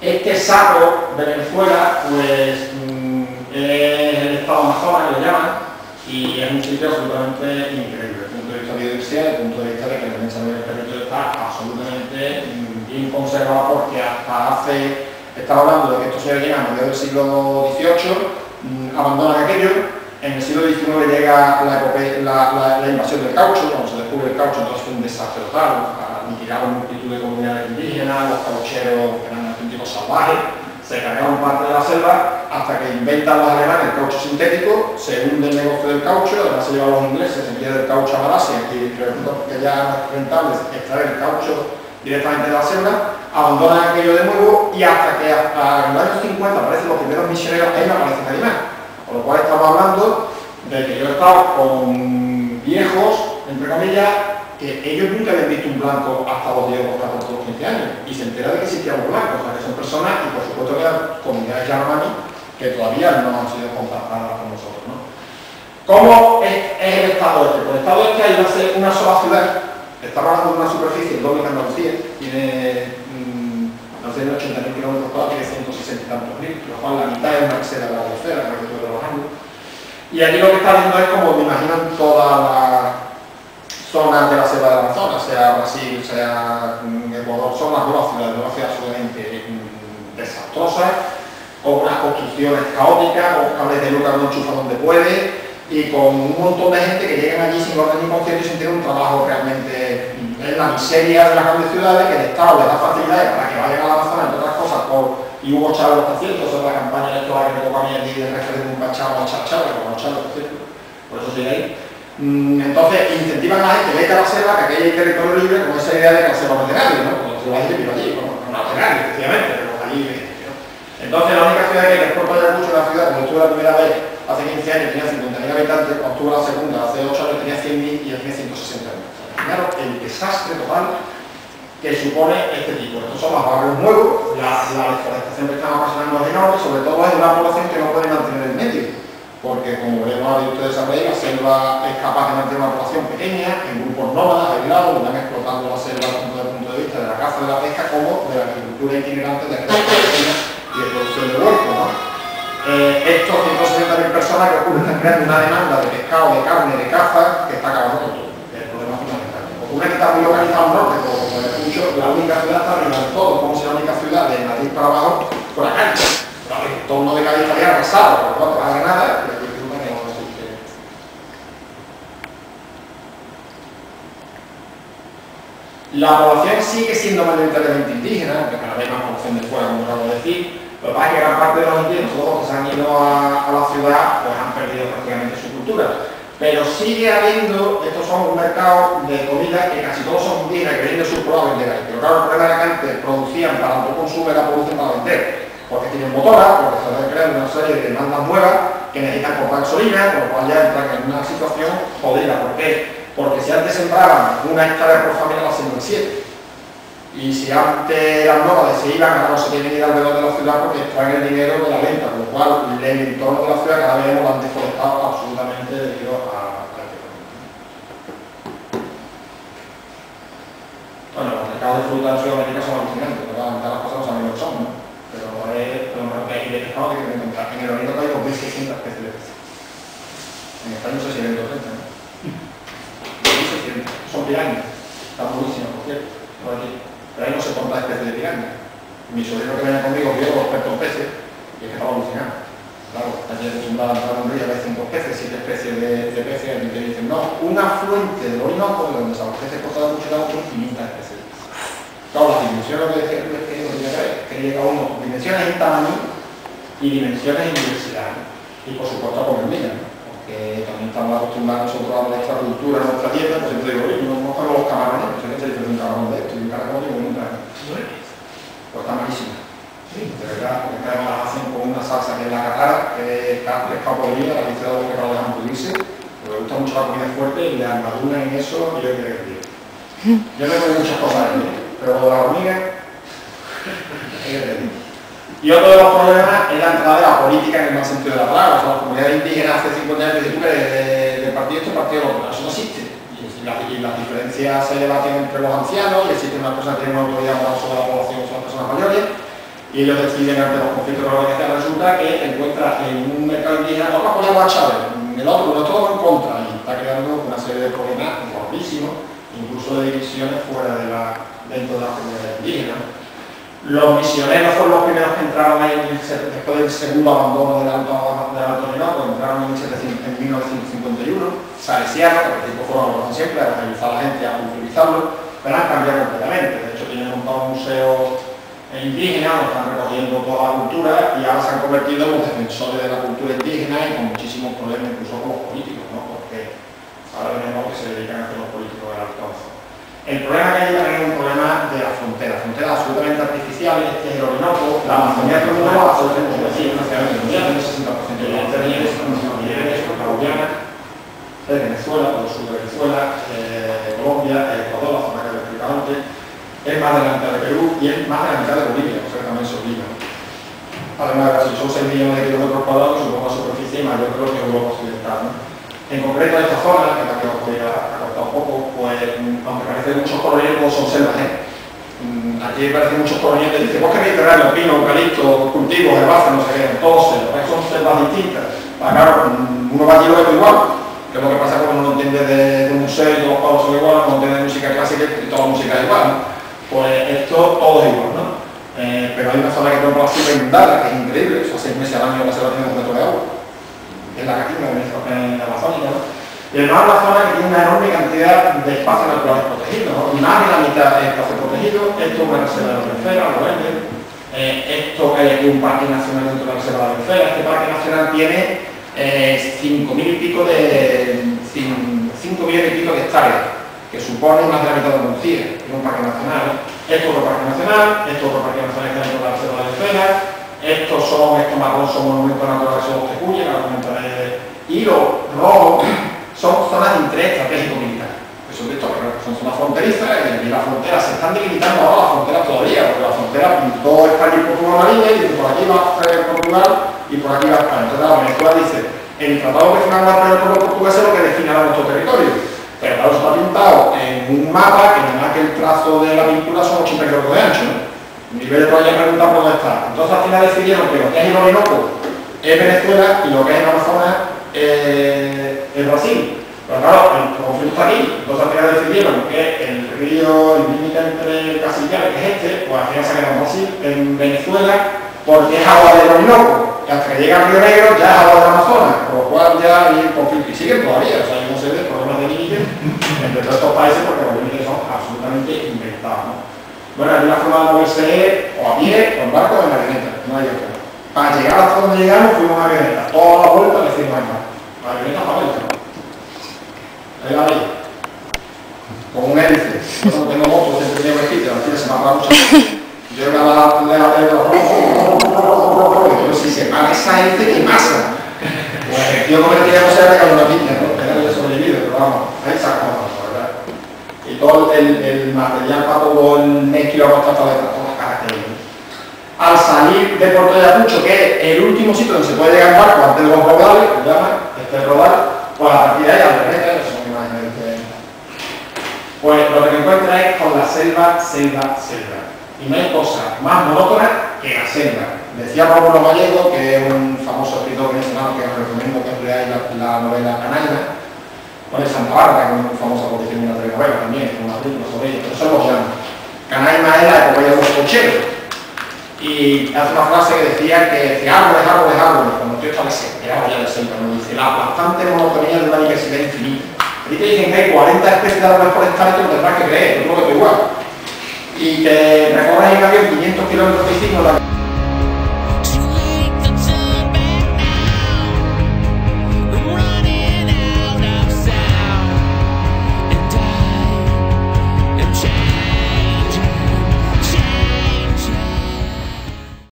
Este saco de Venezuela, pues, es el estado Amazonas, que lo llaman, y es un sitio absolutamente increíble, desde el punto de vista de biodiversidad, desde el punto de vista de que la inmensa mayoría del territorio está absolutamente bien conservado, porque hasta hace, estaba hablando de que estos señores llegan a mediados del siglo XVIII, abandonan aquello. En el siglo XIX llega la invasión del caucho, cuando se descubre el caucho, entonces fue un desastre total, aniquilaron multitud de comunidades indígenas, los caucheros eran auténticos salvajes, se cargaron parte de la selva, hasta que inventan los alemanes el caucho sintético, se hunde el negocio del caucho, además se llevan los ingleses, se envía del caucho a Malasia, y resulta que ya no es rentable extraer el caucho directamente de la selva, abandonan aquello de nuevo, y hasta que en los años 50 aparecen los primeros misioneros, ahí no aparece nadie más. Con lo cual estamos hablando de que yo he estado con viejos, entre comillas, que ellos nunca habían visto un blanco hasta los 10 o 14 o 15 años, y se entera de que existían los blancos, o sea, que son personas, y por supuesto que eran comunidades yanomami que todavía no han sido contactadas con nosotros, ¿no? ¿Cómo es el estado este? Pues el estado este hay una sola ciudad, estamos hablando de una superficie doble que Andalucía, tiene 80.000 kilómetros cuadrados, tiene 160 y tantos mil, lo cual la mitad es una reserva de la biosfera, que es de los años. Y aquí lo que está viendo es como me imaginan todas las zonas de la selva del Amazonas, sea Brasil, sea Ecuador, son las nuevas ciudades absolutamente desastrosas, con unas construcciones caóticas, con cables de luz que no enchufa donde puede, y con un montón de gente que llegan allí sin orden ni concierto y sin tener un trabajo realmente en la miseria de las grandes ciudades, que el Estado les da facilidades para que vayan a la Amazonas, entre otras cosas, y Hugo Chávez lo está haciendo, sobre la campaña electoral que me toca a mí allí de referéndum Chávez, como Chávez, por cierto, por eso sigue ahí. Entonces incentivan a la gente, vete a la selva, que aquí hay territorio libre, con esa idea de que la selva no es de nadie, ¿no? Cuando se va a ir allí, no es de nadie, efectivamente, pero allí, ¿no? Entonces la única ciudad que les propaga mucho es la ciudad, cuando estuve la primera vez, hace 15 años tenía 50.000 habitantes, cuando estuve la segunda, hace 8 años tenía 100.000 y ya tiene 160.000. Claro, el desastre total que supone este tipo. Estos son los barrios nuevos, la deforestación que están ocasionando es enorme, sobre todo es una población que no puede mantener el medio, porque como veremos ahora y ustedes saben, la selva es capaz de mantener una población pequeña, en grupos nómadas, aislados, que están explotando la selva desde el punto de vista de la caza, de la pesca, como de la agricultura itinerante de la pequeña y de producción de huertos, ¿no? Estos 160.000 personas que ocurren están creando una demanda de pescado, de carne, de caza, que está acabando con todo. El problema fundamental. Una que está muy localizada al norte, como mucho, la única ciudad está arriba de todo, como si la única ciudad de Madrid para abajo fuera Cádiz. El entorno de Cádiz estaría arrasado, por lo tanto, a Granada, y aquí resulta que no existe. La población sigue siendo mayoritariamente indígena, aunque cada vez más población de fuera, como acabo de decir. Lo que pasa es que gran parte de los indígenas, todos los que se han ido a la ciudad, pues han perdido prácticamente su cultura. Pero sigue habiendo, estos son un mercado de comida que casi todos son indígenas, que vienen de sus pueblos a vender ahí. Pero claro, el problema era que antes producían para autoconsumo y la producen para vender. Porque tienen motora, porque se deben crear una serie de demandas nuevas que necesitan comprar gasolina, con lo cual ya entran en una situación jodida. ¿Por qué? Porque si antes sembraban una hectárea por familia, la siembran 7. Y si antes eran nómades se iban, ahora no se tienen que ir alrededor de la ciudad porque extraen el dinero de la venta, con lo cual el entorno de la ciudad cada vez lo han deforestado absolutamente debido a este problema. Bueno, los mercados de fruta en Sudamérica son alucinantes, ¿verdad? Las cosas no saben lo que son, ¿no? Pero es lo mejor que hay de pescado que encontrar. En el Orinoco hay 2.600 especies de peces. En España no sé si hay 200, ¿no? 2.600. Son pirañas. Están buenísimas, por cierto. Por aquí. Pero ahí no se cuántas especies de piraña. Mi sobrino que viene conmigo vio los expertos en peces y es que estaba alucinado. Claro, allí acostumbrado a entrar un río, hay 5 especies, 7 especies de peces, y te dicen, no, una fuente del Orinoco donde se abastece cosas de mucho agua con 500 especies. Claro, las dimensiones que llega uno, dimensiones en tamaño y dimensiones en diversidad. Y por supuesto a comer migas, ¿no? Porque también estamos acostumbrados nosotros a nuestra cultura, a nuestra dieta, pues siempre digo, oye, no como los camarones, pues hay que se diferencia un camarón de esto y un caracol y un caracol. Pues está malísimo. Sí, de verdad, porque además las hacen con una salsa que es la catara, que es pescado podrido, la pizza de que lo dejan pudrirse, pero me gusta mucho la comida fuerte y le armaduran en eso y yo creo que tío. Yo me doy muchas cosas aquí, pero lo de la hormiga, y otro de los problemas es la entrada de la política en el mal sentido de la palabra. O sea, las comunidades indígenas hace 50 años dicen, tú eres del partido este, partido del otro. Eso no existe. Y las diferencias se debaten entre los ancianos y existe una persona que tiene una autoridad moral sobre la población, son las personas mayores. y ellos deciden ante los conflictos que organizan, resulta que encuentra en un mercado indígena, nosotros apoyamos a Chávez, el otro, pero todo en contra, y está creando una serie de problemas gordísimos, incluso de divisiones fuera dentro de la comunidad indígena. Los misioneros fueron los primeros que entraron ahí después del segundo abandono del Alto Orinoco, entraron en 1951, salesianos, que tipo fueron los que siempre, a organizar a la gente, a culturizarlo, pero han cambiado completamente. De hecho, tienen montado un museo indígena, donde están recogiendo toda la cultura y ahora se han convertido en los defensores de la cultura indígena y con muchísimos problemas incluso con los políticos, ¿no? Porque ahora veremos que se dedican a hacer los políticos del Alto. El problema que hay también es un problema de la frontera absolutamente artificial, este es el Orinoco, la Amazonía todo el mundo va a ser como decir, una ciudad mundial, el 60% de la Amazonía es colombiana, de Venezuela, por el sur de Venezuela, Colombia, Ecuador, la zona que he explicado antes, es más adelante de Perú y es más adelante de Bolivia, o sea que también se olvida. Además, si son 6 millones de kilómetros cuadrados, supongo la superficie mayor que lo que Europa occidental, ¿no? En concreto, esta zona, que es la que os voy a cortar un poco, pues, aunque parece muchos coloniales, son selvas, aquí parece muchos coloniales, dice, bosque mediterráneo, pino, eucalipto, cultivos, herbáceas, no sé qué, todos selvas, son selvas distintas. Claro, uno va allí lo ve igual, que es lo que pasa cuando uno no entiende de museo y todos los pavos son iguales, no entiende de música clásica y toda la música es igual, ¿no? Pues esto todo es igual, ¿no? Pero hay una zona que tiene una población inundada, que es increíble, o sea, 6 meses al año la selva tiene 1 metro de agua. Es la Caatinga, en la Amazónica, ¿no? Y además es una zona que tiene una enorme cantidad de espacios naturales protegidos, ¿no? Más de la mitad de espacios protegidos, esto es una reserva de la biosfera, lo venden. Esto es un parque nacional dentro de la reserva de la biosfera. Este parque nacional tiene 5.000 y pico de 5 millones y pico de hectáreas, que supone más de la mitad de Andalucía, es un parque nacional, ¿no? Esto es otro parque nacional, esto es otro parque nacional que está dentro de la reserva de la biosfera. Estos marrones son monumentos naturales, son los tecuya, que lo comentaré, y los rojos son zonas de interés estratégico militar, que son zonas fronterizas, y las fronteras se están delimitando ahora, las fronteras todavía, porque las fronteras todo España y Portugal una línea, y dice, por aquí va Portugal y por aquí va España. Entonces la Venezuela dice, el tratado que firmamos con el pueblo portugués es lo que definirá nuestro territorio, pero claro, está pintado en un mapa que nada más que el trazo de la pintura son 80 kilómetros de ancho, ¿no? Nivel de todavía preguntar por dónde está. Entonces al final decidieron que lo que es el Orinoco es Venezuela y lo que es el Amazonas es Brasil. Pero claro, el conflicto está aquí. Entonces al final decidieron que el río, el límite entre Casillales, que es este, pues al final se queda en Brasil, en Venezuela, porque es agua del Orinoco. Y hasta que llega al Río Negro ya es agua del Amazonas, por lo cual ya hay conflicto. Y siguen todavía, o sea, hay una serie de problemas de límite entre todos estos países porque los límites son absolutamente inventados, ¿no? Bueno, aquí la forma de moverse es o a pie, o en barco o en avioneta, no hay otra. Para llegar hasta donde llegamos fuimos en avioneta, toda la vuelta le hicimos en mar. La avioneta para adentro. Ahí la veis. Con un hélice. Yo no tengo moto, siempre tenía vestido, la tira se me apaga mucho. Yo le pero si se paga esa hélice, ¿qué pasa? Pues el tío con el que íbamos era de una piña, ¿no? Era el sobrevivido, pero vamos, ahí sacamos. Y todo el material para todo el mes que iba a costar todas las características. Al salir de Puerto de Ayacucho, que es el último sitio donde se puede llegar en barco antes de los rodales, que se llama, rodal, pues a partir de ahí, al revés, que son imágenes diferentes. Pues lo que me encuentra es con la selva. Y no hay cosa más monótona que la selva. Decía Rómulo Gallego, que es un famoso escritor venezolano que os recomiendo que leáis la novela Canaima, con el Santa Bárbara, que es muy famosa porque tiene una telenovela también, con una película sobre ella, pero eso lo llama. Canaima es la epopeya de los cocheros. Y hace una frase que decía árboles, cuando estoy está desesperado ya de selva, nos dice la bastante monotonía de una diversidad infinita. Y te dicen que hay 40 especies de árboles por hectárea, te lo tendrás que creer, yo creo que es igual. Y que recorres en avión 500 kilómetros de